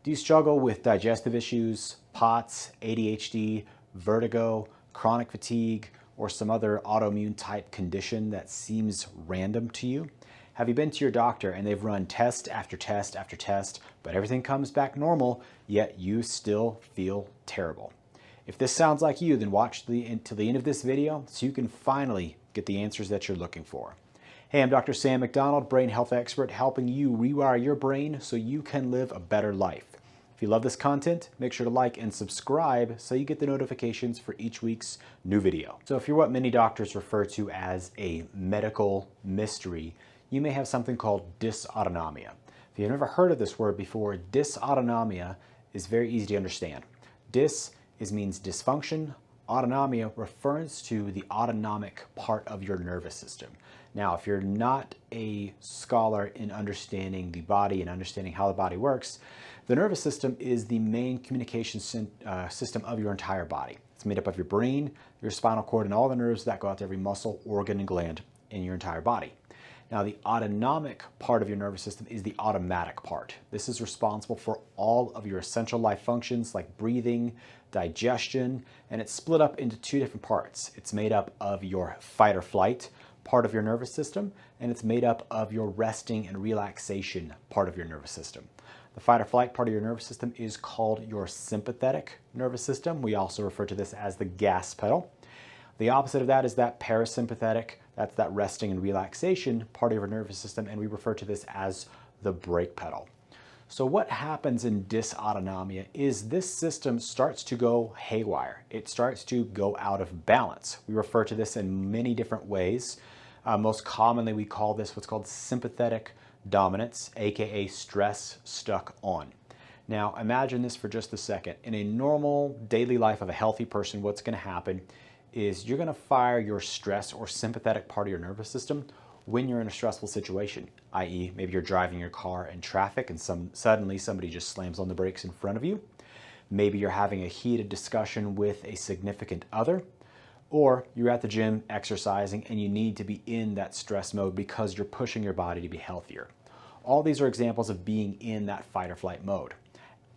Do you struggle with digestive issues, POTS, ADHD, vertigo, chronic fatigue, or some other autoimmune type condition that seems random to you? Have you been to your doctor and they've run test after test after test, but everything comes back normal, yet you still feel terrible? If this sounds like you, then watch to the end of this video so you can finally get the answers that you're looking for. Hey, I'm Dr. Sam McDonald, brain health expert, helping you rewire your brain so you can live a better life. If you love this content, make sure to like and subscribe so you get the notifications for each week's new video. So if you're what many doctors refer to as a medical mystery, you may have something called dysautonomia. If you've never heard of this word before, dysautonomia is very easy to understand. Means dysfunction. Autonomia refers to the autonomic part of your nervous system. Now, if you're not a scholar in understanding the body and understanding how the body works, the nervous system is the main communication system of your entire body. It's made up of your brain, your spinal cord, and all the nerves that go out to every muscle, organ, and gland in your entire body. Now, the autonomic part of your nervous system is the automatic part. This is responsible for all of your essential life functions like breathing, digestion, and it's split up into two different parts. It's made up of your fight or flight part of your nervous system, and it's made up of your resting and relaxation part of your nervous system. The fight or flight part of your nervous system is called your sympathetic nervous system. We also refer to this as the gas pedal. The opposite of that is that parasympathetic, that's that resting and relaxation part of your nervous system, and we refer to this as the brake pedal. So what happens in dysautonomia is this system starts to go haywire. It starts to go out of balance. We refer to this in many different ways. Most commonly, we call this what's called sympathetic dominance, aka stress stuck on. Now, imagine this for just a second. In a normal daily life of a healthy person, what's going to happen is you're going to fire your stress or sympathetic part of your nervous system when you're in a stressful situation, i.e. maybe you're driving your car in traffic and suddenly somebody just slams on the brakes in front of you. Maybe you're having a heated discussion with a significant other, or you're at the gym exercising and you need to be in that stress mode because you're pushing your body to be healthier. All these are examples of being in that fight or flight mode.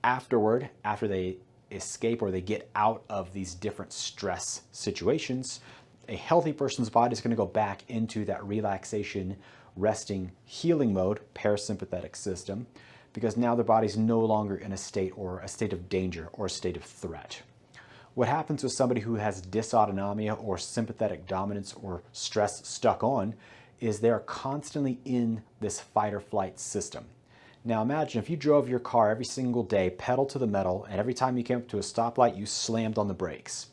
Afterward, after they escape or they get out of these different stress situations, a healthy person's body is going to go back into that relaxation, resting, healing mode, parasympathetic system, because now their body's no longer in a state of danger or a state of threat. What happens with somebody who has dysautonomia or sympathetic dominance or stress stuck on is they're constantly in this fight or flight system. Now imagine if you drove your car every single day, pedal to the metal, and every time you came up to a stoplight, you slammed on the brakes.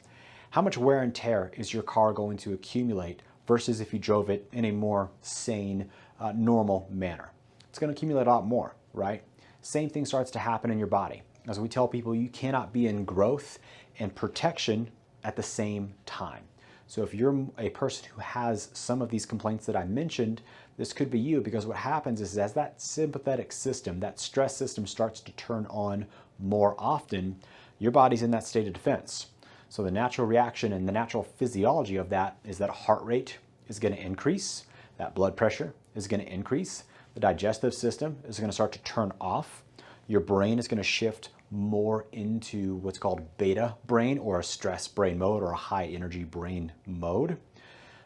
How much wear and tear is your car going to accumulate versus if you drove it in a more sane, normal manner? It's going to accumulate a lot more, right? Same thing starts to happen in your body. As we tell people, you cannot be in growth and protection at the same time. So if you're a person who has some of these complaints that I mentioned, this could be you, because what happens is as that sympathetic system, that stress system starts to turn on more often, your body's in that state of defense. So the natural reaction and the natural physiology of that is that heart rate is going to increase, that blood pressure is going to increase, the digestive system is going to start to turn off, your brain is going to shift more into what's called beta brain or a stress brain mode or a high energy brain mode.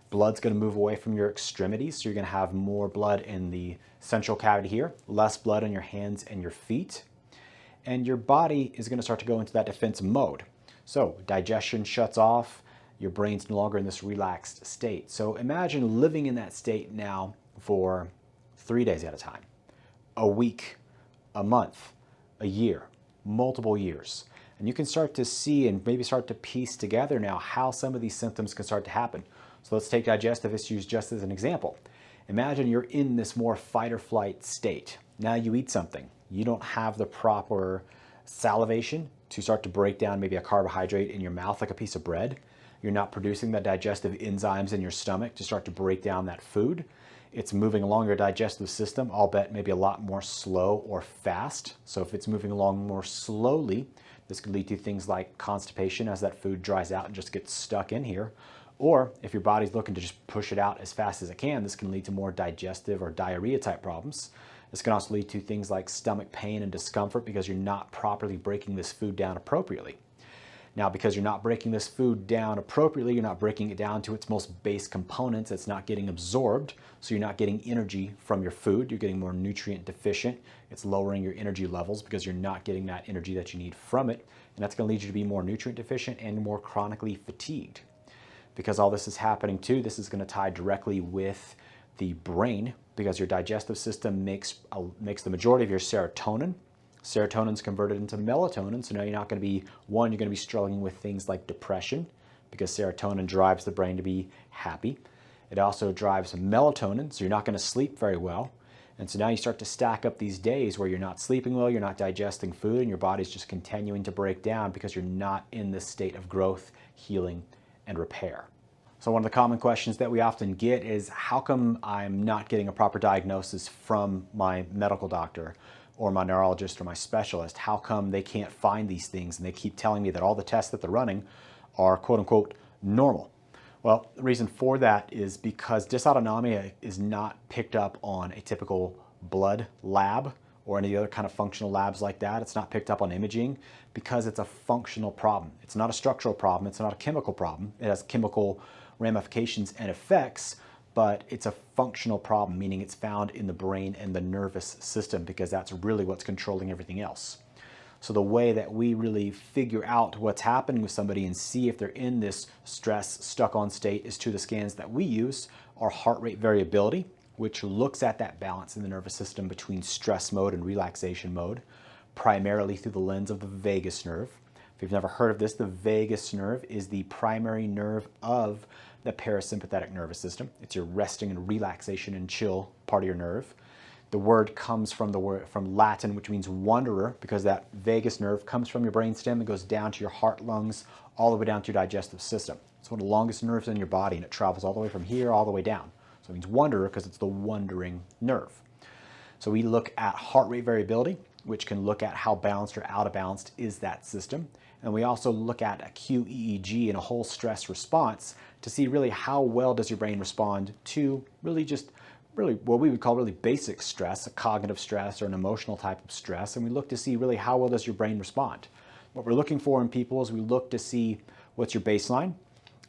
Blood's going to move away from your extremities, so you're going to have more blood in the central cavity here, less blood on your hands and your feet, and your body is going to start to go into that defense mode. So digestion shuts off, your brain's no longer in this relaxed state. So imagine living in that state now for 3 days at a time, a week, a month, a year, multiple years. And you can start to see and maybe start to piece together now how some of these symptoms can start to happen. So let's take digestive issues just as an example. Imagine you're in this more fight or flight state. Now you eat something. You don't have the proper salivation to start to break down maybe a carbohydrate in your mouth like a piece of bread. You're not producing the digestive enzymes in your stomach to start to break down that food. It's moving along your digestive system, I'll bet maybe a lot more slow or fast. So if it's moving along more slowly, this could lead to things like constipation as that food dries out and just gets stuck in here. Or if your body's looking to just push it out as fast as it can, this can lead to more digestive or diarrhea type problems. This can also lead to things like stomach pain and discomfort because you're not properly breaking this food down appropriately. Now, because you're not breaking this food down appropriately, you're not breaking it down to its most base components, it's not getting absorbed, so you're not getting energy from your food, you're getting more nutrient deficient, it's lowering your energy levels because you're not getting that energy that you need from it, and that's going to lead you to be more nutrient deficient and more chronically fatigued. Because all this is happening too, this is going to tie directly with the brain, because your digestive system makes the majority of your serotonin. Serotonin is converted into melatonin, so now you're not going to be, you're going to be struggling with things like depression, because serotonin drives the brain to be happy. It also drives melatonin, so you're not going to sleep very well. And so now you start to stack up these days where you're not sleeping well, you're not digesting food, and your body's just continuing to break down because you're not in this state of growth, healing, and repair. So one of the common questions that we often get is, how come I'm not getting a proper diagnosis from my medical doctor or my neurologist or my specialist? How come they can't find these things and they keep telling me that all the tests that they're running are quote unquote normal? Well, the reason for that is because dysautonomia is not picked up on a typical blood lab or any other kind of functional labs like that. It's not picked up on imaging because it's a functional problem. It's not a structural problem. It's not a chemical problem. It has chemical ramifications and effects, but it's a functional problem, meaning it's found in the brain and the nervous system, because that's really what's controlling everything else. So the way that we really figure out what's happening with somebody and see if they're in this stress, stuck on state is to the scans that we use, are heart rate variability, which looks at that balance in the nervous system between stress mode and relaxation mode, primarily through the lens of the vagus nerve. If you've never heard of this, the vagus nerve is the primary nerve of the parasympathetic nervous system. It's your resting and relaxation and chill part of your nerve. The word comes from Latin, which means wanderer, because that vagus nerve comes from your brainstem and goes down to your heart, lungs, all the way down to your digestive system. It's one of the longest nerves in your body, and it travels all the way from here all the way down. So it means wanderer because it's the wandering nerve. So we look at heart rate variability, which can look at how balanced or out of balance is that system. And we also look at a QEEG and a whole stress response to see really how well does your brain respond to really what we would call really basic stress, a cognitive stress or an emotional type of stress. And we look to see really how well does your brain respond. What we're looking for in people is we look to see what's your baseline,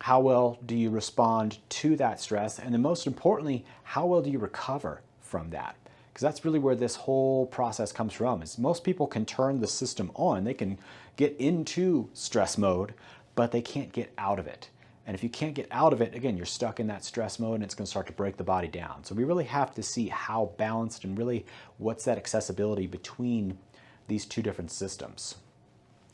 how well do you respond to that stress, and then most importantly, how well do you recover from that? Because that's really where this whole process comes from, is most people can turn the system on. They can get into stress mode, but they can't get out of it. And if you can't get out of it, again, you're stuck in that stress mode and it's going to start to break the body down. So we really have to see how balanced and really what's that accessibility between these two different systems.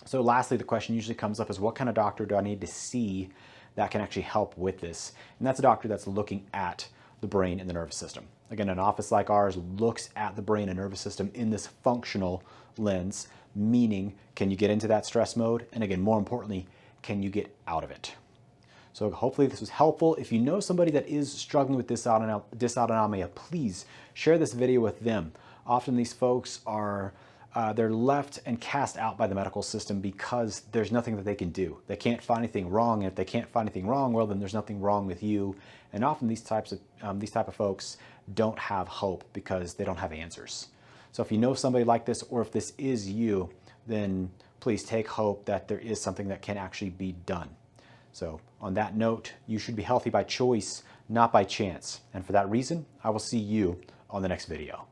So lastly, the question usually comes up is, what kind of doctor do I need to see that can actually help with this? And that's a doctor that's looking at the brain and the nervous system. Again, an office like ours looks at the brain and nervous system in this functional lens, meaning, can you get into that stress mode? And again, more importantly, can you get out of it? So hopefully this was helpful. If you know somebody that is struggling with dysautonomia, please share this video with them. Often these folks are they're left and cast out by the medical system because there's nothing that they can do. They can't find anything wrong, and if they can't find anything wrong, well, then there's nothing wrong with you. And often these type of folks don't have hope because they don't have answers. So if you know somebody like this, or if this is you, then please take hope that there is something that can actually be done. So on that note, you should be healthy by choice, not by chance. And for that reason, I will see you on the next video.